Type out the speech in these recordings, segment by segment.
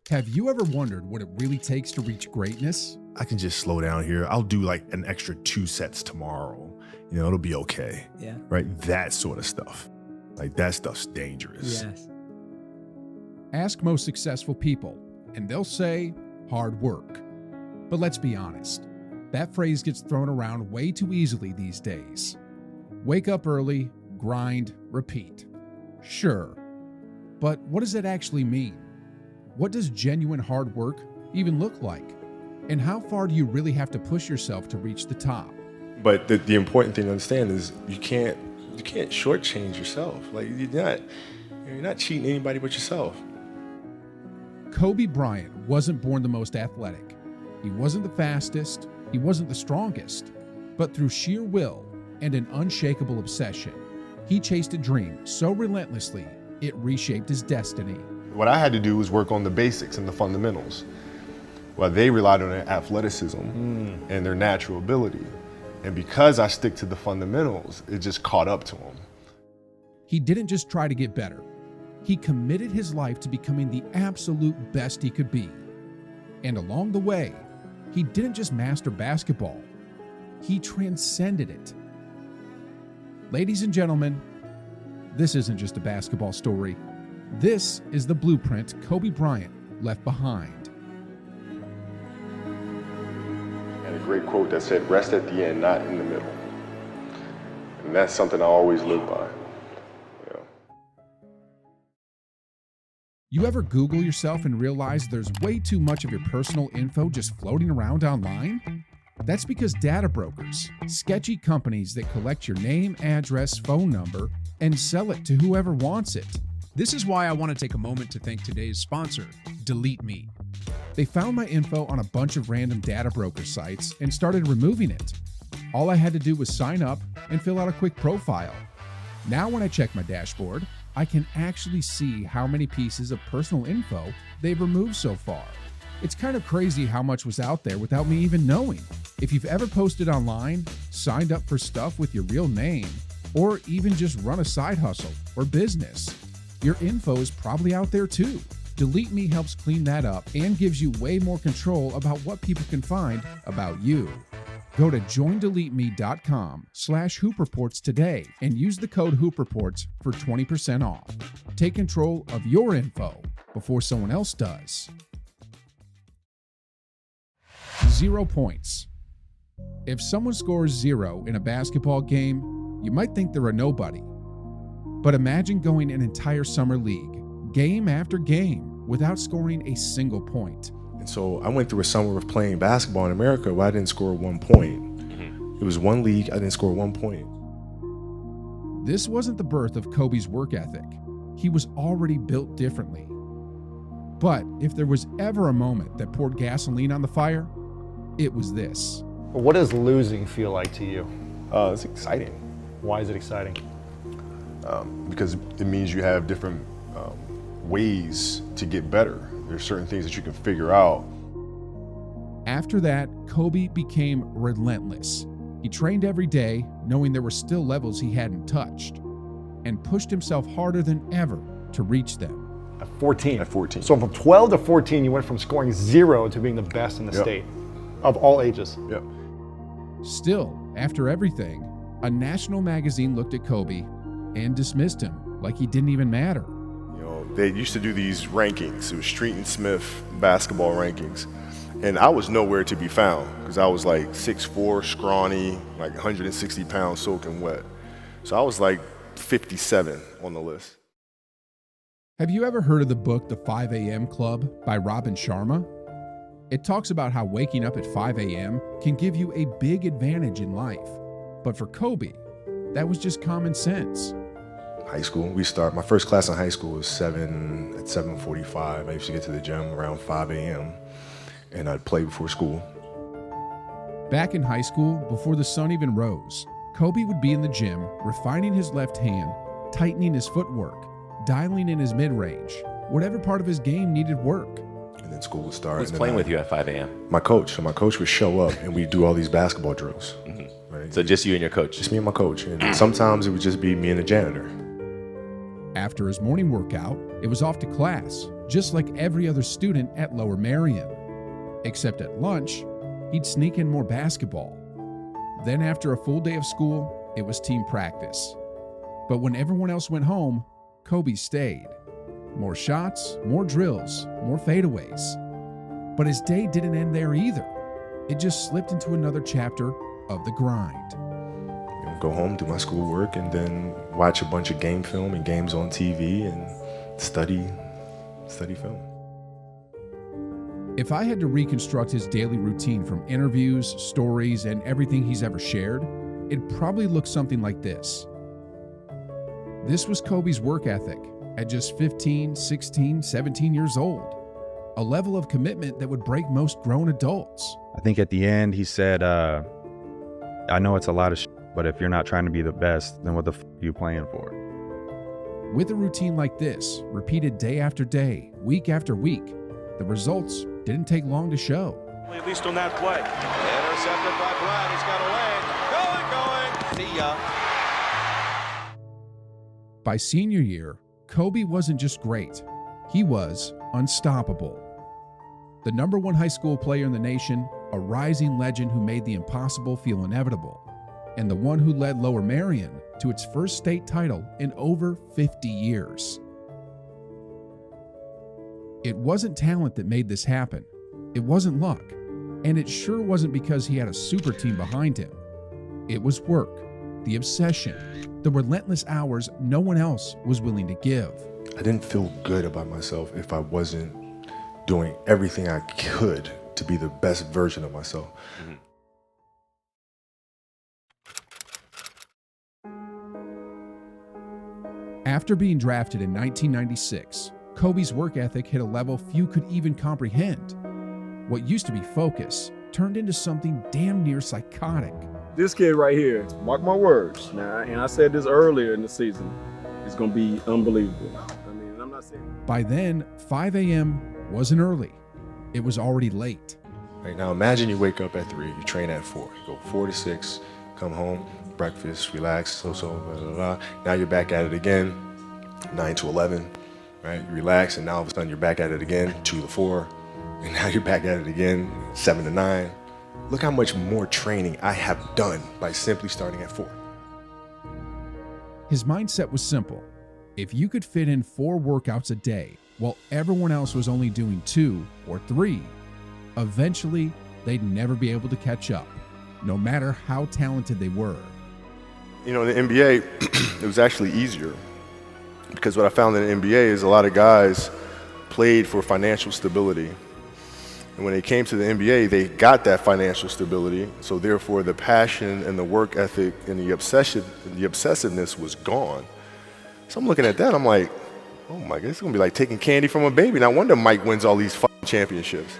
Have you ever wondered what it really takes to reach greatness? I can just slow down here. I'll do like an extra 2 sets tomorrow. You know, it'll be okay. Yeah. Right? That sort of stuff. Like that stuff's dangerous. Yes. Ask most successful people, and they'll say hard work. But let's be honest, that phrase gets thrown around way too easily these days. Wake up early, grind, repeat. Sure. But what does that actually mean? What does genuine hard work even look like? And how far do you really have to push yourself to reach the top? But the important thing to understand is you can't shortchange yourself. Like you're not cheating anybody but yourself. Kobe Bryant wasn't born the most athletic. He wasn't the fastest. He wasn't the strongest. But through sheer will and an unshakable obsession, he chased a dream so relentlessly it reshaped his destiny. What I had to do was work on the basics and the fundamentals, while they relied on their athleticism and their natural ability. And because I stick to the fundamentals, it just caught up to them. He didn't just try to get better. He committed his life to becoming the absolute best he could be. And along the way, he didn't just master basketball. He transcended it. Ladies and gentlemen, this isn't just a basketball story. This is the blueprint Kobe Bryant left behind. And a great quote that said, "Rest at the end, not in the middle." And that's something I always live by. Yeah. You ever Google yourself and realize there's way too much of your personal info just floating around online? That's because data brokers, sketchy companies that collect your name, address, phone number, and sell it to whoever wants it. This is why I want to take a moment to thank today's sponsor, Delete Me. They found my info on a bunch of random data broker sites and started removing it. All I had to do was sign up and fill out a quick profile. Now when I check my dashboard, I can actually see how many pieces of personal info they've removed so far. It's kind of crazy how much was out there without me even knowing. If you've ever posted online, signed up for stuff with your real name, or even just run a side hustle or business, your info is probably out there too. Delete Me helps clean that up and gives you way more control about what people can find about you. Go to joindeleteme.com/hoopreports today and use the code hoopreports for 20% off. Take control of your info before someone else does. 0 points. If someone scores 0 in a basketball game, you might think they're a nobody. But imagine going an entire summer league, game after game, without scoring a single point. And so I went through a summer of playing basketball in America where I didn't score 1 point. It was one league, I didn't score 1 point. This wasn't the birth of Kobe's work ethic. He was already built differently. But if there was ever a moment that poured gasoline on the fire, it was this. What does losing feel like to you? It's exciting. Why is it exciting? Because it means you have different ways to get better. There's certain things that you can figure out. After that, Kobe became relentless. He trained every day, knowing there were still levels he hadn't touched, and pushed himself harder than ever to reach them. At 14. At 14. So from 12 to 14, you went from scoring 0 to being the best in the state of all ages. Yep. Still, after everything, a national magazine looked at Kobe and dismissed him like he didn't even matter. You know, they used to do these rankings. It was Street and Smith basketball rankings. And I was nowhere to be found because I was like 6'4", scrawny, like 160 pounds soaking wet. So I was like 57 on the list. Have you ever heard of the book The 5 a.m. Club by Robin Sharma? It talks about how waking up at 5 a.m. can give you a big advantage in life. But for Kobe, that was just common sense. High school, my first class in high school was 7:45. I used to get to the gym around 5 a.m. and I'd play before school. Back in high school, before the sun even rose, Kobe would be in the gym, refining his left hand, tightening his footwork, dialing in his mid-range, whatever part of his game needed work. And then school would start. Who's playing with you at 5 a.m.? My coach. So my coach would show up and we'd do all these basketball drills. Right? So just you and your coach? Just me and my coach. And sometimes it would just be me and the janitor. After his morning workout, it was off to class, just like every other student at Lower Merion. Except at lunch, he'd sneak in more basketball. Then after a full day of school, it was team practice. But when everyone else went home, Kobe stayed. More shots, more drills, more fadeaways. But his day didn't end there either. It just slipped into another chapter of the grind. Go home, do my schoolwork, and then watch a bunch of game film and games on TV and study film. If I had to reconstruct his daily routine from interviews, stories, and everything he's ever shared, it'd probably look something like this. This was Kobe's work ethic at just 15, 16, 17 years old. A level of commitment that would break most grown adults. I think at the end he said, I know it's a lot of shit, but if you're not trying to be the best, then what the f are you playing for? With a routine like this, repeated day after day, week after week, the results didn't take long to show. At least on that play. Intercepted by Bryant. He's got a lane. Going. See ya. By senior year, Kobe wasn't just great. He was unstoppable. The #1 high school player in the nation, a rising legend who made the impossible feel inevitable, and the one who led Lower Merion to its first state title in over 50 years. It wasn't talent that made this happen. It wasn't luck. And it sure wasn't because he had a super team behind him. It was work, the obsession, the relentless hours no one else was willing to give. I didn't feel good about myself if I wasn't doing everything I could to be the best version of myself. After being drafted in 1996, Kobe's work ethic hit a level few could even comprehend. What used to be focus turned into something damn near psychotic. This kid right here, mark my words, now, and I said this earlier in the season, it's going to be unbelievable. I mean, I'm not saying. By then, 5 a.m. wasn't early. It was already late. Right now, imagine you wake up at 3, you train at 4, you go 4 to 6, come home, breakfast, relax, blah, blah, blah. Now you're back at it again, 9 to 11, right? You relax, and now all of a sudden you're back at it again, 2 to 4, and now you're back at it again, 7 to 9. Look how much more training I have done by simply starting at 4. His mindset was simple. If you could fit in 4 workouts a day while everyone else was only doing 2 or 3, eventually they'd never be able to catch up, no matter how talented they were. You know, in the NBA, it was actually easier because what I found in the NBA is a lot of guys played for financial stability. And when they came to the NBA, they got that financial stability. So therefore, the passion and the work ethic and the obsessiveness was gone. So I'm looking at that, I'm like, oh my God, it's gonna be like taking candy from a baby. No wonder Mike wins all these fucking championships.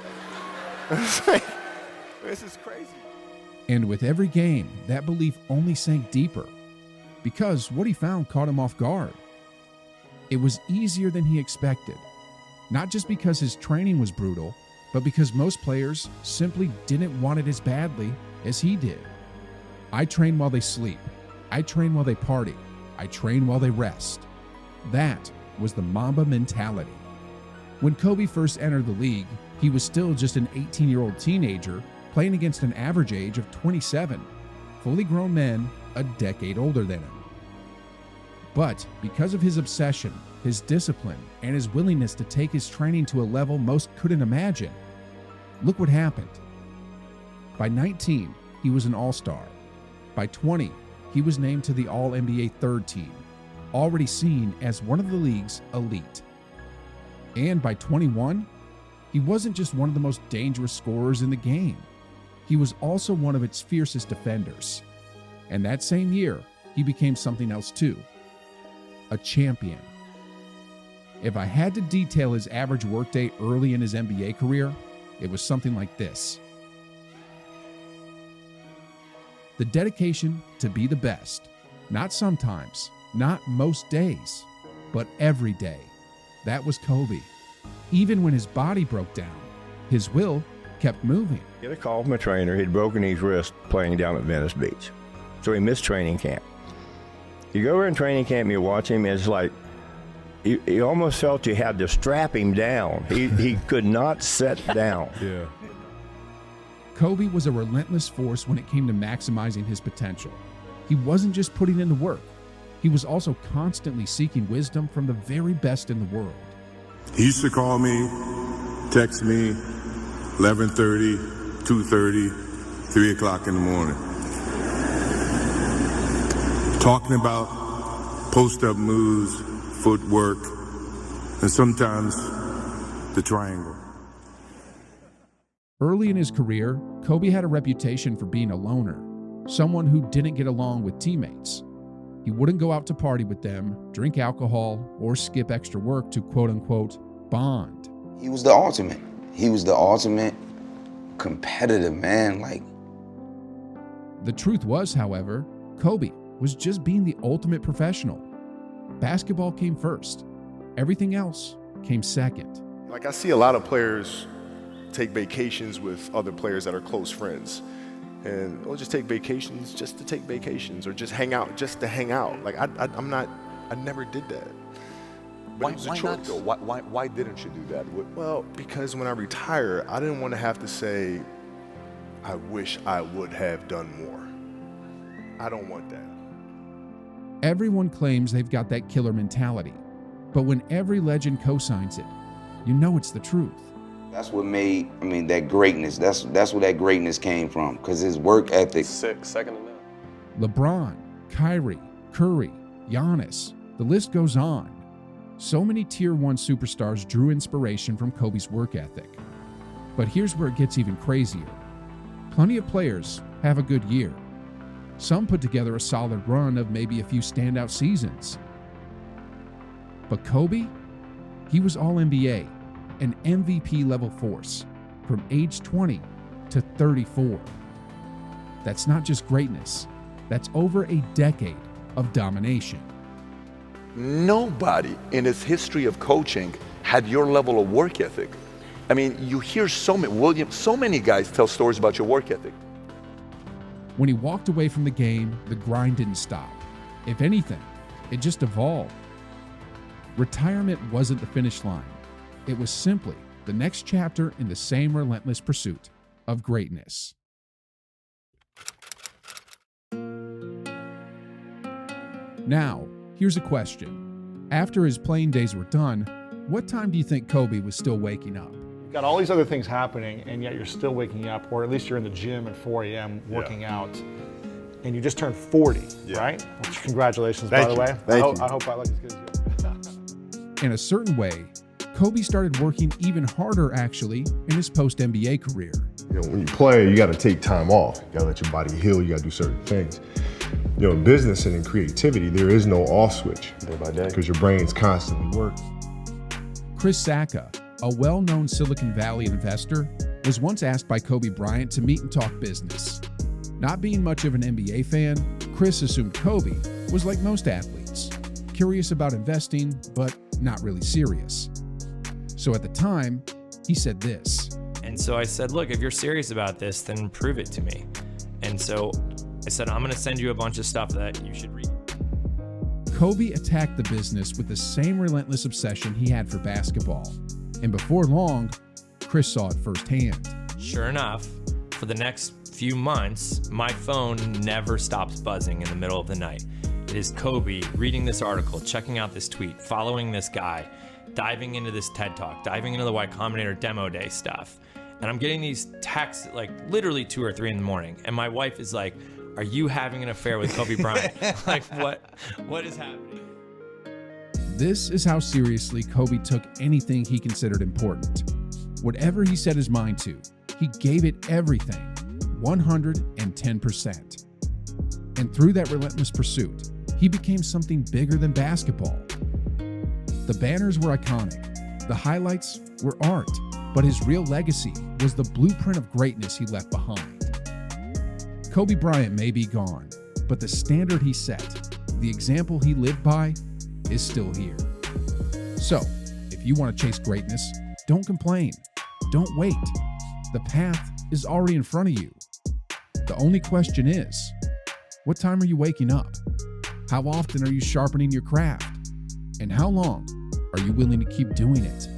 It's like, this is crazy. And with every game, that belief only sank deeper because what he found caught him off guard. It was easier than he expected, not just because his training was brutal, but because most players simply didn't want it as badly as he did. I train while they sleep. I train while they party. I train while they rest. That was the Mamba mentality. When Kobe first entered the league, he was still just an 18-year-old teenager playing against an average age of 27, fully grown men a decade older than him. But because of his obsession, his discipline, and his willingness to take his training to a level most couldn't imagine, look what happened. By 19, he was an all-star. By 20, he was named to the All-NBA third team, already seen as one of the league's elite. And by 21, he wasn't just one of the most dangerous scorers in the game. He was also one of its fiercest defenders. And that same year, he became something else too. A champion. If I had to detail his average workday early in his NBA career, it was something like this. The dedication to be the best, not sometimes, not most days, but every day. That was Kobe. Even when his body broke down, his will kept moving. Get a call from a trainer. He'd broken his wrist playing down at Venice Beach. So he missed training camp. You go over in training camp, you watch him, it's like he almost felt you had to strap him down. He could not sit down. Yeah. Kobe was a relentless force when it came to maximizing his potential. He wasn't just putting in the work. He was also constantly seeking wisdom from the very best in the world. He used to call me, text me, 11:30, 2:30, 3 o'clock in the morning. Talking about post-up moves, footwork, and sometimes the triangle. Early in his career, Kobe had a reputation for being a loner, someone who didn't get along with teammates. He wouldn't go out to party with them, drink alcohol, or skip extra work to quote-unquote bond. He was the ultimate. He was the ultimate competitive man. The truth was, however, Kobe was just being the ultimate professional. Basketball came first. Everything else came second. Like, I see a lot of players take vacations with other players that are close friends. And they'll just take vacations just to take vacations, or just hang out just to hang out. Like, I never did that. But it was a Why choice. not, though? Why didn't you do that? Well, because when I retire, I didn't want to have to say, I wish I would have done more. I don't want that. Everyone claims they've got that killer mentality, but when every legend co-signs it, you know it's the truth. That's what made, that greatness. That's where that greatness came from, because his work ethic. Second to none. LeBron, Kyrie, Curry, Giannis, the list goes on. So many Tier 1 superstars drew inspiration from Kobe's work ethic. But here's where it gets even crazier. Plenty of players have a good year. Some put together a solid run of maybe a few standout seasons. But Kobe, he was all NBA, an MVP level force, from age 20 to 34. That's not just greatness, that's over a decade of domination. Nobody in its history of coaching had your level of work ethic. You hear so many guys tell stories about your work ethic. When he walked away from the game, the grind didn't stop. If anything, it just evolved. Retirement wasn't the finish line. It was simply the next chapter in the same relentless pursuit of greatness. Now, here's a question. After his playing days were done, what time do you think Kobe was still waking up? You've got all these other things happening, and yet you're still waking up, or at least you're in the gym at 4 a.m. working out, and you just turned 40, right? Which, congratulations, by the way. I hope I look as good as you. In a certain way, Kobe started working even harder, actually, in his post-NBA career. When you play, you got to take time off. You got to let your body heal. You got to do certain things. In business and in creativity, there is no off switch. Day by day. Because your brain's constantly working. Chris Sacca, a well-known Silicon Valley investor, was once asked by Kobe Bryant to meet and talk business. Not being much of an NBA fan, Chris assumed Kobe was like most athletes, curious about investing, but not really serious. So at the time, he said this. And so I said, look, if you're serious about this, then prove it to me. And so I said, I'm going to send you a bunch of stuff that you should read. Kobe attacked the business with the same relentless obsession he had for basketball. And before long, Chris saw it firsthand. Sure enough, for the next few months, my phone never stops buzzing in the middle of the night. It is Kobe reading this article, checking out this tweet, following this guy, diving into this TED Talk, diving into the Y Combinator demo day stuff. And I'm getting these texts like literally 2 or 3 in the morning. And my wife is like, are you having an affair with Kobe Bryant? Like, what is happening? This is how seriously Kobe took anything he considered important. Whatever he set his mind to, he gave it everything, 110%. And through that relentless pursuit, he became something bigger than basketball. The banners were iconic, the highlights were art, but his real legacy was the blueprint of greatness he left behind. Kobe Bryant may be gone, but the standard he set, the example he lived by, is still here. So, if you want to chase greatness, don't complain, don't wait. The path is already in front of you. The only question is, what time are you waking up? How often are you sharpening your craft? And how long Are you willing to keep doing it?